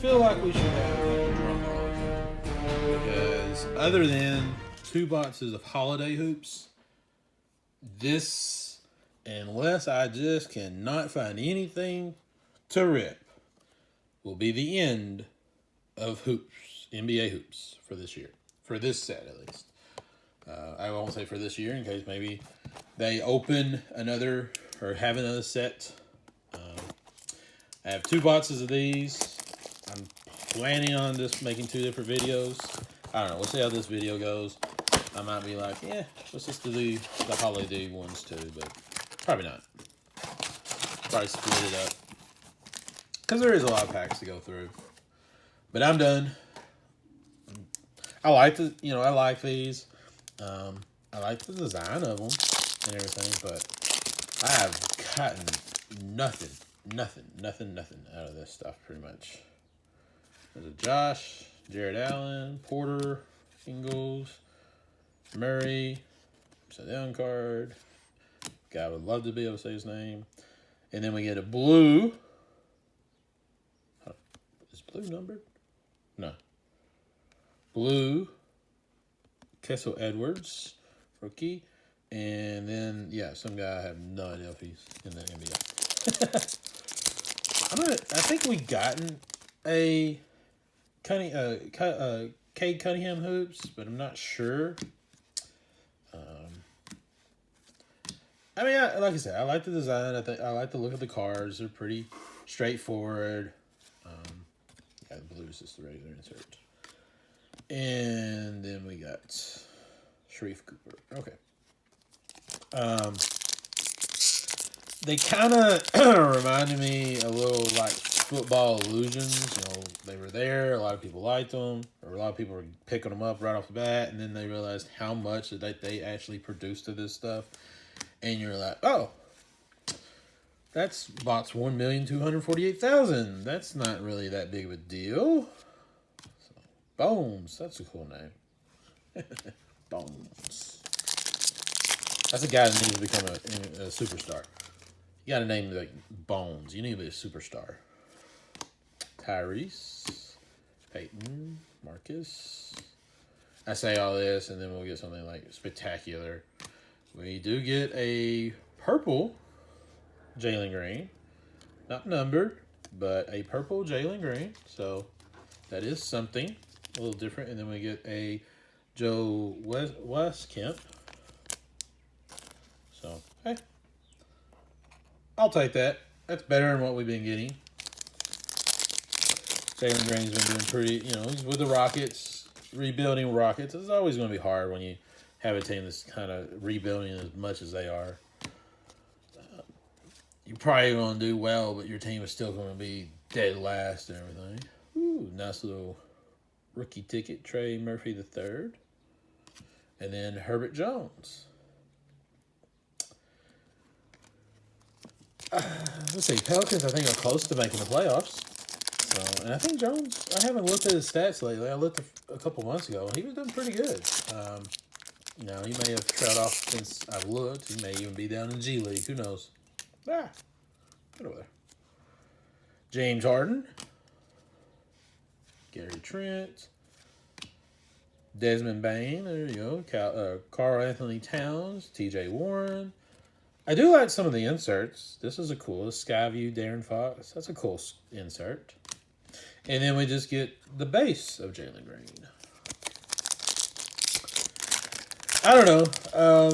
feel like we should have like a drum roll because other than 2 boxes of holiday hoops, this, unless I just cannot find anything to rip, will be the end of hoops, NBA hoops for this year, for this set at least. I won't say for this year in case maybe they open another or have another set. I have 2 boxes of these. I'm planning on just making 2 different videos. I don't know. We'll see how this video goes. I might be like, yeah, let's just do the holiday ones too, but probably not. Probably split it up because there is a lot of packs to go through. But I'm done. I like I like these. I like the design of them and everything, but I have gotten nothing out of this stuff pretty much. There's a Josh, Jared Allen, Porter, Ingles, Murray, upside down card. Guy would love to be able to say his name. And then we get a blue. Is blue numbered? No. Blue. Kessel Edwards, rookie. And then, yeah, some guy I have no idea if he's in the NBA. I think we gotten a Cade Cunningham hoops, but I'm not sure. Like I said, I like the design. I like the look of the cards. They're pretty straightforward. The blue is just the regular insert. And then we got Sharif Cooper. Okay. They kind of reminded me a little like Football Illusions. They were there. A lot of people liked them, or a lot of people were picking them up right off the bat, and then they realized how much that they actually produced of this stuff. And you're like, oh, that's box 1,248,000. That's not really that big of a deal. So, Bones, that's a cool name. Bones. That's a guy that needs to become a superstar. You got to name like Bones. You need to be a superstar. Tyrese, Peyton, Marcus. I say all this, and then we'll get something like spectacular. We do get a purple Jalen Green. Not numbered, but a purple Jalen Green. So that is something a little different. And then we get a Joe Westkemp. So, hey, I'll take that. That's better than what we've been getting. Jalen Green's been doing pretty, he's with the Rockets, rebuilding Rockets. It's always going to be hard when you have a team that's kind of rebuilding as much as they are. You're probably going to do well, but your team is still going to be dead last and everything. Ooh, nice little rookie ticket, Trey Murphy III. And then Herbert Jones. Let's see, Pelicans I think are close to making the playoffs. So, and I think Jones, I haven't looked at his stats lately. I looked a couple months ago. He was doing pretty good. He may have trailed off since I've looked. He may even be down in G League. Who knows? Get over there. James Harden. Gary Trent. Desmond Bain. There you go. Karl Anthony Towns. TJ Warren. I do like some of the inserts. This is a cool Skyview Darren Fox. That's a cool insert. And then we just get the base of Jalen Green. I don't know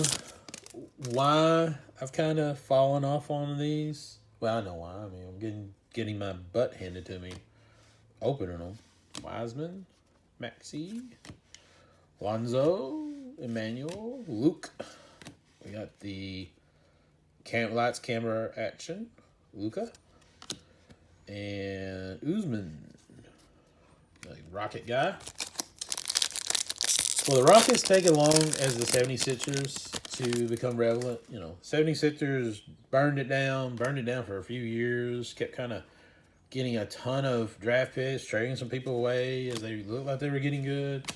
why I've kind of fallen off on these. Well, I know why. I mean, I'm getting my butt handed to me, opening them. Wiseman, Maxey, Lonzo, Emmanuel, Luke. We got the lights, camera, action, Luka, and Usman, like Rocket guy. Well, the Rockets take as long as the 76ers to become relevant. 76ers burned it down for a few years, kept kind of getting a ton of draft picks, trading some people away as they looked like they were getting good.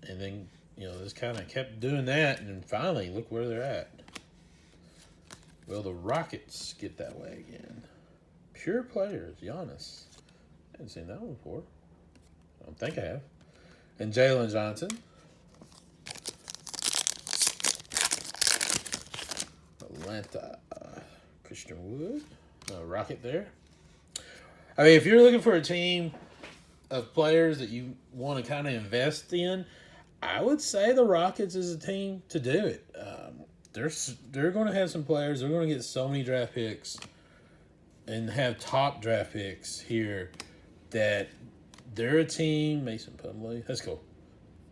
And then, just kind of kept doing that, and finally, look where they're at. Well, the Rockets get that way again. Pure players, Giannis. hadn't seen that one before. I don't think I have. And Jalen Johnson. Atlanta. Christian Wood. Rocket there. I mean, if you're looking for a team of players that you want to kind of invest in, I would say the Rockets is a team to do it. They're going to have some players. They're going to get so many draft picks and have top draft picks here that they're a team. Mason Plumlee, that's cool.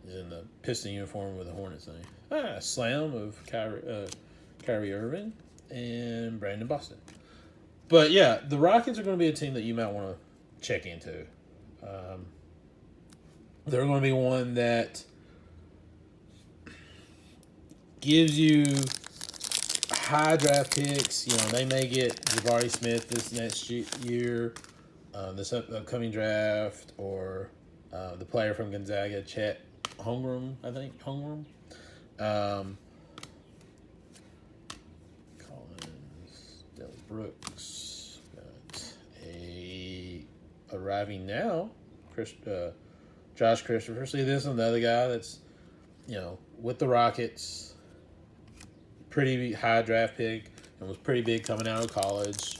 He's in the Piston uniform with the Hornets name. Slam of Kyrie Irving and Brandon Boston. But yeah, the Rockets are going to be a team that you might want to check into. They're going to be one that gives you high draft picks. You know, they may get Jabari Smith this next year, this upcoming draft, or the player from Gonzaga, Chet Holmgren, I think. Collins, Del Brooks. Got arriving now, Josh Christopher. See, this is another guy that's, with the Rockets, pretty high draft pick, and was pretty big coming out of college.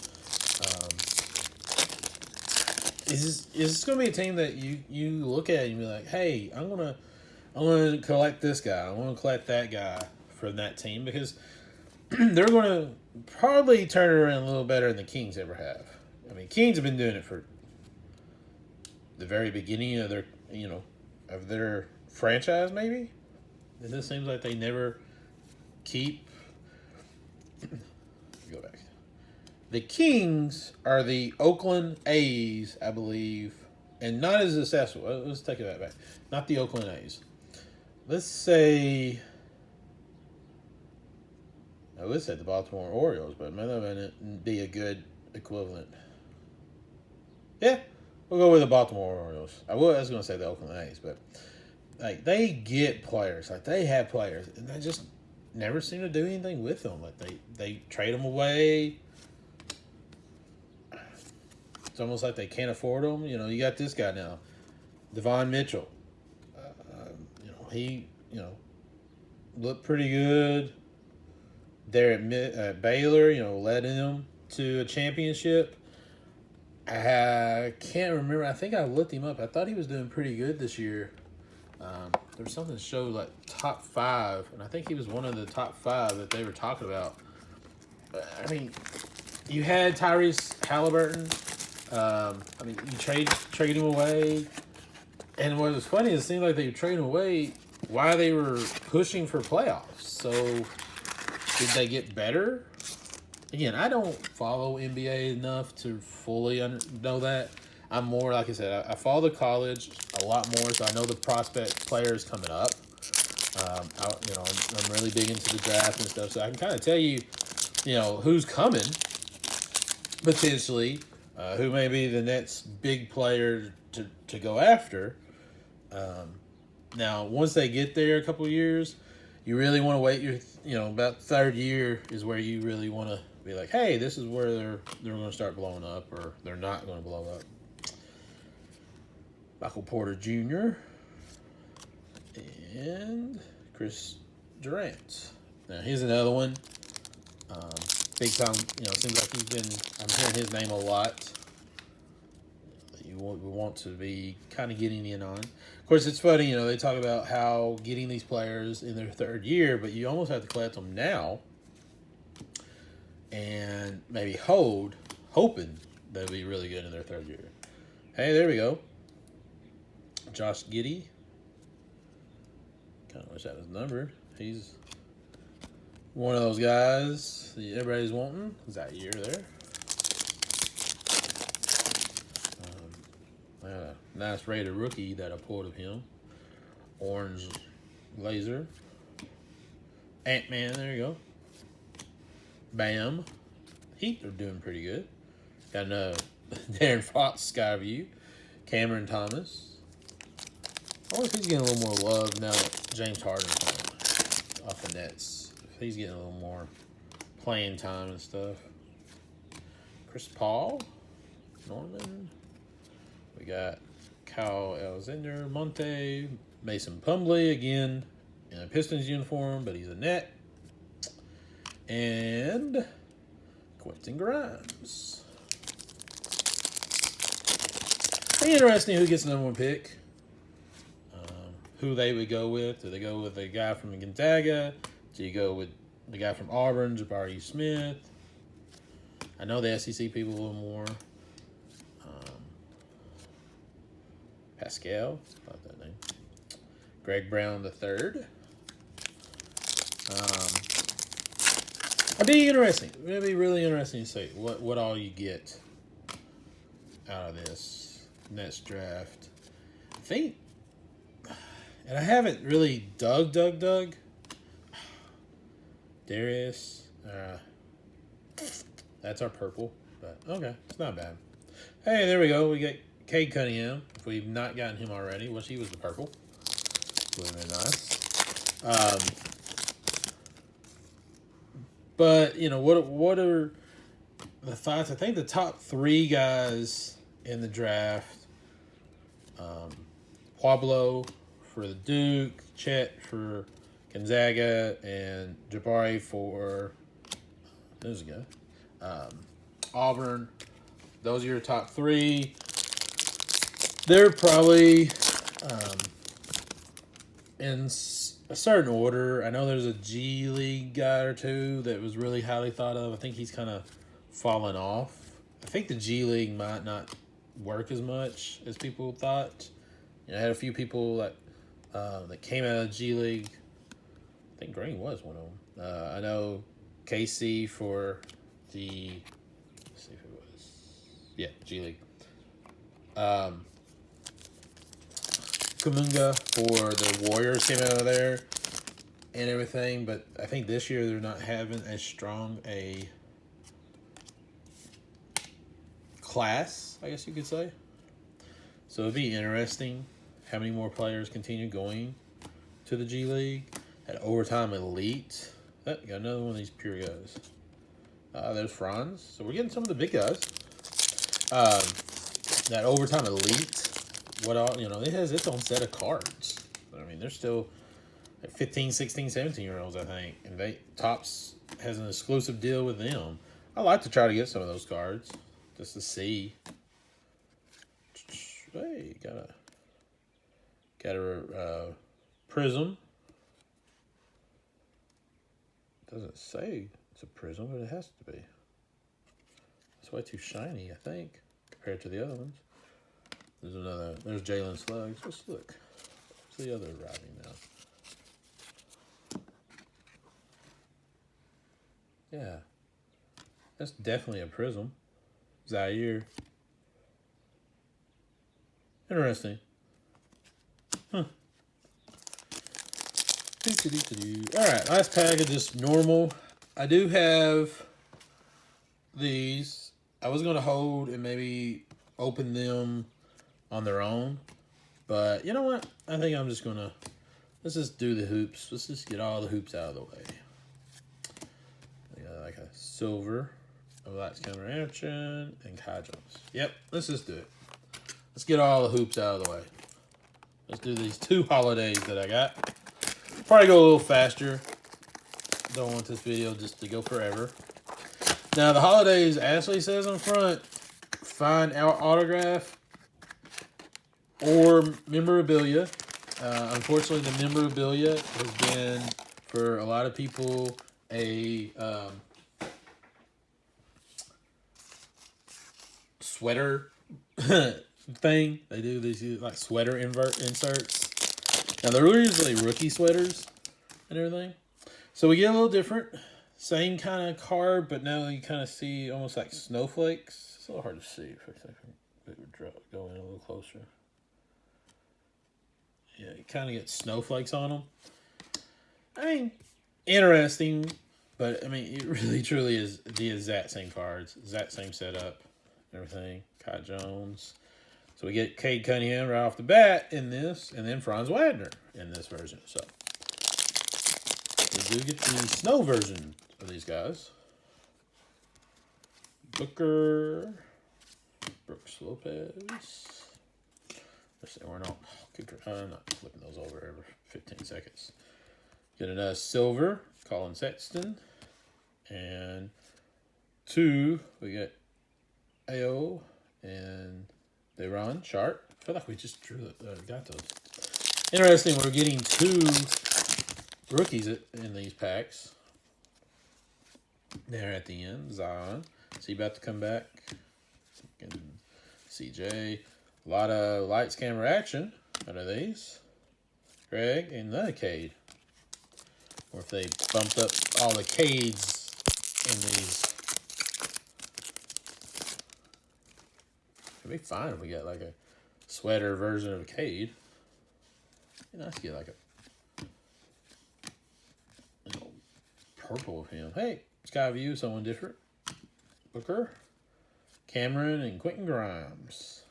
Is this going to be a team that you look at and be like, hey, I'm gonna collect this guy, I want to collect that guy for that team, because they're going to probably turn it around a little better than the Kings ever have. I mean, Kings have been doing it for the very beginning of their franchise, maybe. It just seems like they never keep. Go back. The Kings are the Oakland A's, I believe, and not as successful. Let's take that back. Not the Oakland A's. Let's say the Baltimore Orioles, but it might not be a good equivalent. Yeah, we'll go with the Baltimore Orioles. I was going to say the Oakland A's, but like, they get players, like they have players, and they just never seem to do anything with them. Like they trade them away. It's almost like they can't afford them. You got this guy now, Devon Mitchell. He looked pretty good there at Baylor. Led them to a championship. I can't remember. I think I looked him up. I thought he was doing pretty good this year. There's something that showed like top 5, and I think he was one of the top 5 that they were talking about. I mean, you had Tyrese Halliburton. You trade him away, and what was funny is it seemed like they traded him away while they were pushing for playoffs. So, did they get better? Again, I don't follow NBA enough to fully know that. I'm more, like I said, I follow the college a lot more, so I know the prospect players coming up. I'm really big into the draft and stuff, so I can kind of tell you, who's coming, potentially, who may be the next big player to go after. Now, once they get there a couple of years, you really want to wait about third year is where you really want to be like, hey, this is where they're going to start blowing up, or they're not going to blow up. Michael Porter Jr. and Chris Durant. Now, here's another one. Big time, seems like I'm hearing his name a lot. We want to be kind of getting in on. Of course, it's funny, they talk about how getting these players in their third year, but you almost have to collect them now and maybe hoping they'll be really good in their third year. Hey, there we go. Josh Giddey. Kind of wish that was numbered. He's one of those guys that everybody's wanting. Is that year there? Nice rated rookie that I pulled of him. Orange laser. Ant-Man, there you go. Bam. Heat are doing pretty good. Got another Darren Fox, Skyview. Cameron Thomas. I wonder if he's getting a little more love now that James Harden's off the Nets. If he's getting a little more playing time and stuff. Chris Paul. Norman. We got Kyle Alexander Monte, Mason Plumlee again in a Pistons uniform, but he's a net. And Quentin Grimes. Interesting who gets the #1 pick. Who they would go with. Do they go with a guy from Gonzaga? Do you go with the guy from Auburn, Jabari Smith? I know the SEC people a little more. Pascal, about that name. Greg Brown III. It'd be interesting. It'd be really interesting to see what all you get out of this next draft. I think, and I haven't really dug. Darius, that's our purple, but okay, it's not bad. Hey, there we go. We get Cade Cunningham. If we've not gotten him already, wish he was the purple. Would have been nice. But you know what are the thoughts? I think the top 3 guys in the draft: Pablo for the Duke, Chet for Gonzaga, and Jabari for there's a guy. Auburn. Those are your top 3. They're probably in a certain order. I know there's a G League guy or two that was really highly thought of. I think he's kind of fallen off. I think the G League might not work as much as people thought. You know, I had a few people that came out of G League. I think Green was one of them. I know KC for the, let's see if it was, yeah, G League. Kuminga for the Warriors came out of there and everything, but I think this year they're not having as strong a class, I guess you could say. So it'd be interesting how many more players continue going to the G League. At Overtime Elite, got another one of these pure guys. There's Franz. So we're getting some of the big guys. That Overtime Elite, it has its own set of cards. I mean, they're still 15, 16, 17-year-olds, I think. And Topps has an exclusive deal with them. I like to try to get some of those cards just to see. Hey, got a Prism. Doesn't say it's a Prism, but it has to be. It's way too shiny, I think, compared to the other ones. There's Jalen Slugs. Let's look. What's the other writing now? Yeah. That's definitely a Prism. Zaire. Interesting. Huh. Alright, last pack of just normal. I do have these. I was going to hold and maybe open them on their own. But you know what? I think I'm just going to... Let's just do the hoops. Let's just get all the hoops out of the way. I got like a silver, a Lights Camera Action, and Kai Jones. Yep, let's just do it. Let's get all the hoops out of the way. Let's do these 2 holidays that I got. Probably go a little faster. Don't want this video just to go forever. Now, the holidays, Ashley says on front, find our autograph or memorabilia. Unfortunately, the memorabilia has been, for a lot of people, a sweater thing. They do these like sweater inserts. Now, they're usually rookie sweaters and everything. So we get a little different. Same kind of card, but now you kind of see almost like snowflakes. It's a little hard to see. For a second, it would go in a little closer. Yeah, you kind of get snowflakes on them. I mean, interesting, but I mean, it really truly is the exact same cards, exact same setup, everything. Kai Jones. So we get Cade Cunningham right off the bat in this, and then Franz Wagner in this version. So we do get the snow version of these guys. Booker, Brooks Lopez, We're not flipping those over every 15 seconds. Get another silver, Colin Sexton. And 2, we get AO and Deron Sharp. I feel like we just got those. Interesting, we're getting 2 rookies in these packs. There at the end, Zion. Is he about to come back? And CJ. A lot of lights, camera, action out of these. Greg and another Cade. Or if they bumped up all the Cades in these. It'd be fine if we got like a sweater version of a Cade. It'd be nice to get like a purple of him. Hey, Skyview, someone different. Booker, Cameron, and Quentin Grimes.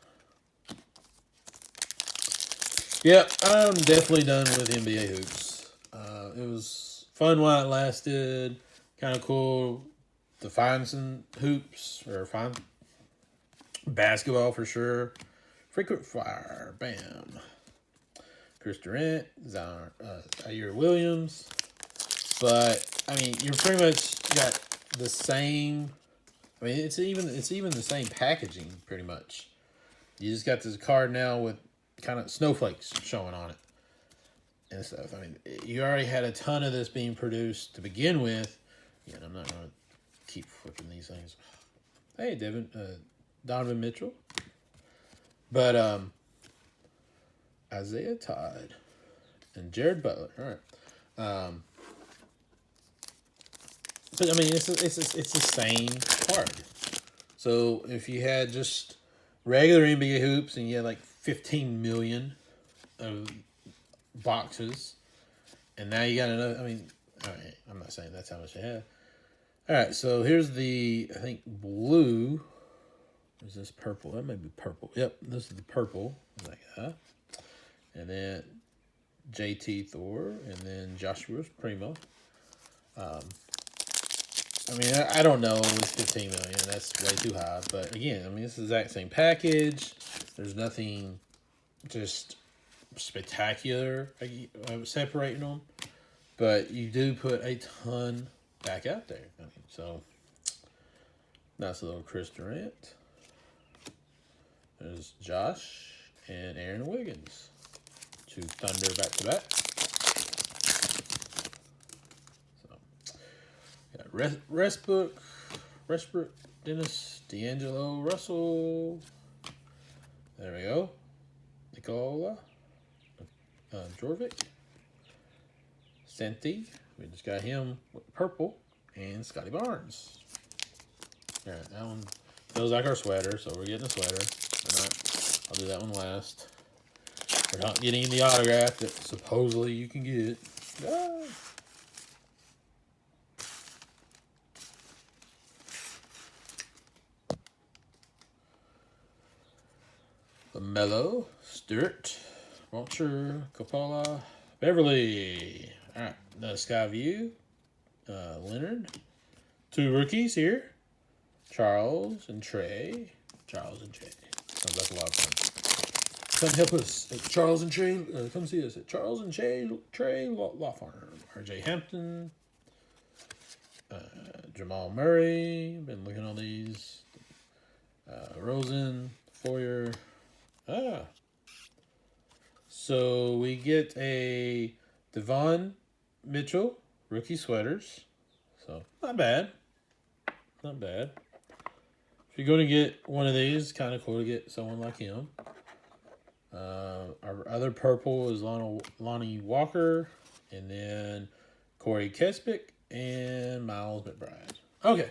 Yep, I'm definitely done with NBA hoops. It was fun while it lasted. Kind of cool to find some hoops or find basketball for sure. Frequent fire, bam. Chris Durant, Zaire Williams. But I mean, you're pretty much got the same. I mean, it's even the same packaging pretty much. You just got this card now with kind of snowflakes showing on it and stuff. I mean, you already had a ton of this being produced to begin with. Yeah, I'm not going to keep flipping these things. Hey, Donovan Mitchell. But Isaiah Todd and Jared Butler. All right. But I mean, it's the same card. So if you had just regular NBA hoops and you had like 15 million of boxes, and now you got another. I mean, all right, I'm not saying that's how much you have. All right, so here's the, I think, blue. Is this purple? That may be purple. Yep, this is the purple. Like that. And then JT Thor, and then Joshua's Primo. I mean, I don't know with 15 million. That's way too high. But again, I mean, it's the exact same package. There's nothing just spectacular separating them. But you do put a ton back out there. I mean, so, nice little Chris Durant. There's Josh and Aaron Wiggins. 2 Thunder back-to-back. Westbrook, Dennis, D'Angelo, Russell. There we go. Nikola, Jorvik, Senti. We just got him with purple, and Scotty Barnes. All right, that one feels like our sweater, so we're getting a sweater. We're not. I'll do that one last. We're not getting the autograph that supposedly you can get. Ah. LaMelo, Stewart, Walter, Coppola, Beverly. All right, the Skyview, Leonard. 2 rookies here, Charles and Trey. Sounds like a lot of fun. Come help us at Charles and Trey. Come see us at Charles and Trey Law Firm. RJ Hampton, Jamal Murray. Been looking on these. Rosen, Foyer. So we get a Devon Mitchell rookie sweaters. So not bad. Not bad. If you're going to get one of these, kind of cool to get someone like him. Our other purple is Lonnie Walker, and then Corey Kespick and Miles McBride. Okay,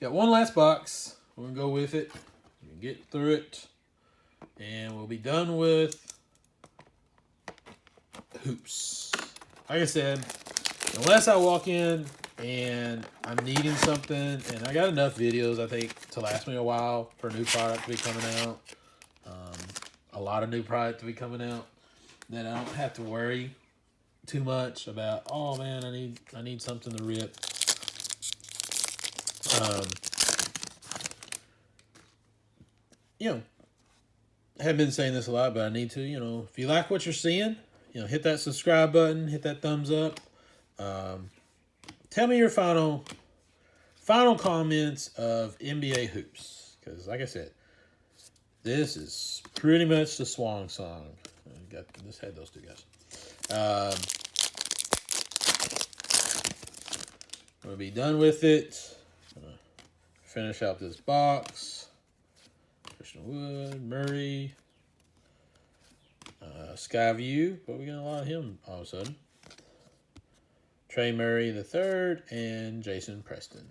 got one last box. We're going to go with it. We can get through it. And we'll be done with hoops. Like I said, unless I walk in and I'm needing something, and I got enough videos, I think, to last me a while for a new product to be coming out. A lot of new product to be coming out that I don't have to worry too much about. Oh man, I need something to rip. have been saying this a lot, but I need to. If you like what you're seeing, hit that subscribe button, hit that thumbs up. Tell me your final comments of NBA hoops, because like I said, this is pretty much the swan song. Just had those two guys. I'm gonna be done with it. Finish out this box. Christian Wood, Murray, Skyview, but we got a lot of him all of a sudden. Trey Murray the third, and Jason Preston.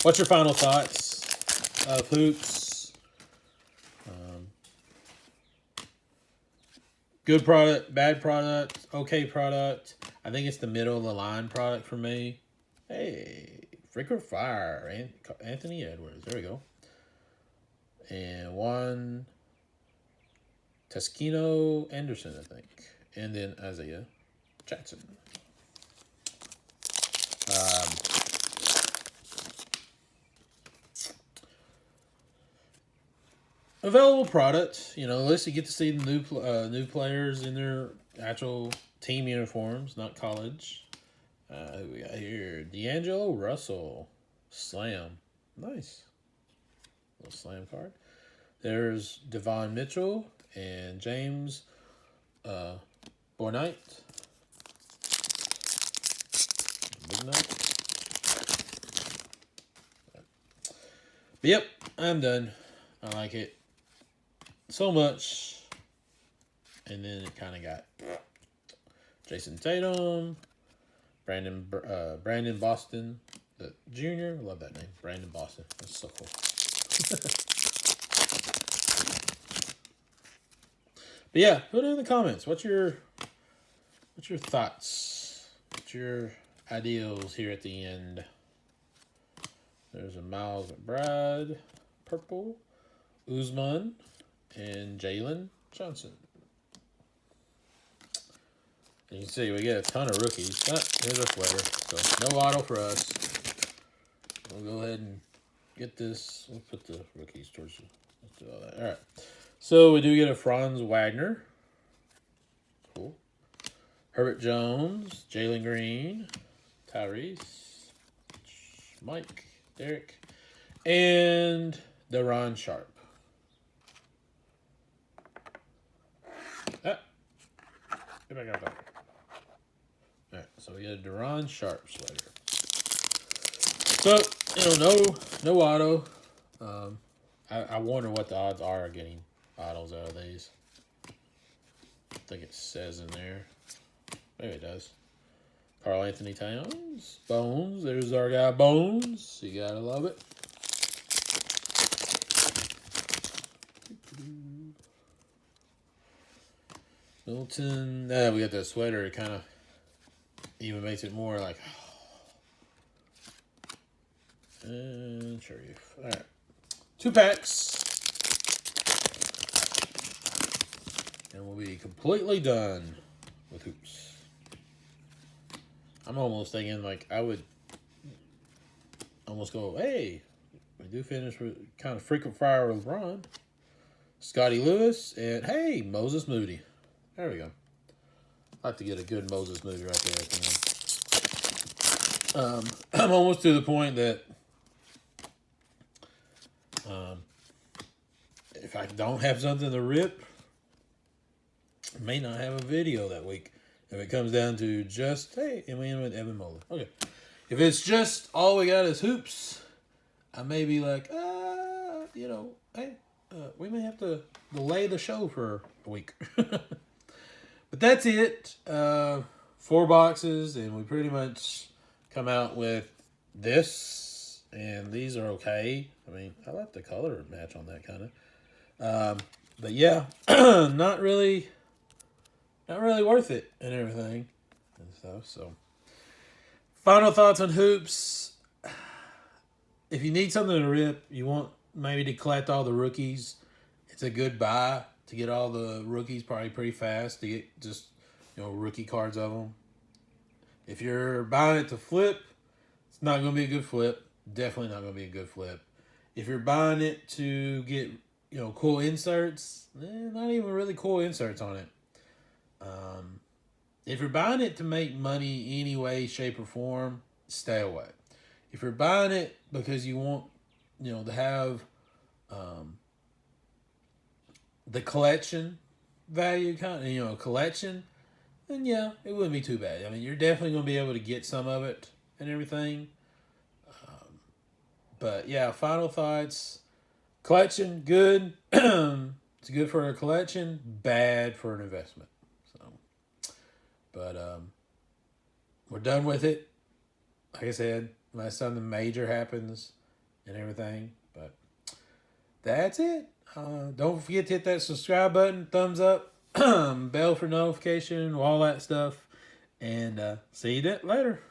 What's your final thoughts of hoops? Good product, bad product, okay product. I think it's the middle of the line product for me. Hey, Frequent Fire, Anthony Edwards. There we go. And one Taskino Anderson, I think. And then Isaiah Jackson. Available product. At least you get to see the new players in their actual team uniforms, not college. Who we got here? D'Angelo Russell. Slam. Nice. Little slam card. There's Devon Mitchell and James Bouknight. Big night. But yep, I'm done. I like it so much. And then it kind of got Jason Tatum, Brandon Boston, the Jr. Love that name, Brandon Boston. That's so cool. But yeah, put it in the comments. What's your thoughts? What's your ideals here at the end? There's a Miles McBride, purple, Usman, and Jalen Johnson. You can see we get a ton of rookies. Here's our sweater. So no auto for us. We'll go ahead and get this. We'll put the rookies towards you. Let's do all that. All right. So we do get a Franz Wagner. Cool. Herbert Jones, Jalen Green, Tyrese, Mike, Derek, and Deron Sharp. Get back out there. All right, so we got a Deron Sharp sweater. So, no auto. I wonder what the odds are of getting autos out of these. I think it says in there. Maybe it does. Karl Anthony Towns. Bones. There's our guy Bones. You gotta love it. Milton. We got that sweater. It kind of even makes it more like. And Sharif. All right. 2 packs. And we'll be completely done with hoops. I'm almost thinking I would almost go, hey, we do finish with kind of frequent fire with LeBron. Scotty Lewis, and hey, Moses Moody. There we go. I'd like to get a good Moses Moody right there at the end. I'm almost to the point that if I don't have something to rip, I may not have a video that week. If it comes down to just, hey, and we end with Evan Mobley. Okay. If it's just all we got is hoops, I may be like, hey, we may have to delay the show for a week. But that's it. 4 boxes, and we pretty much come out with this, and these are okay. I mean, I like the color match on that kind of. But yeah, not really worth it and everything and stuff. So, final thoughts on hoops. If you need something to rip, you want maybe to collect all the rookies, it's a good buy to get all the rookies probably pretty fast to get just, rookie cards of them. If you're buying it to flip, it's not going to be a good flip. Definitely not going to be a good flip. If you're buying it to get, cool inserts, not even really cool inserts on it. If you're buying it to make money any way, shape, or form, stay away. If you're buying it because you want, to have the collection value, collection, then yeah, it wouldn't be too bad. I mean, you're definitely going to be able to get some of it and everything. But yeah, final thoughts. Collection, good. It's good for a collection, bad for an investment. So, but we're done with it. Like I said, unless something major happens and everything. But that's it. Don't forget to hit that subscribe button, thumbs up, bell for notification, all that stuff. And see you later.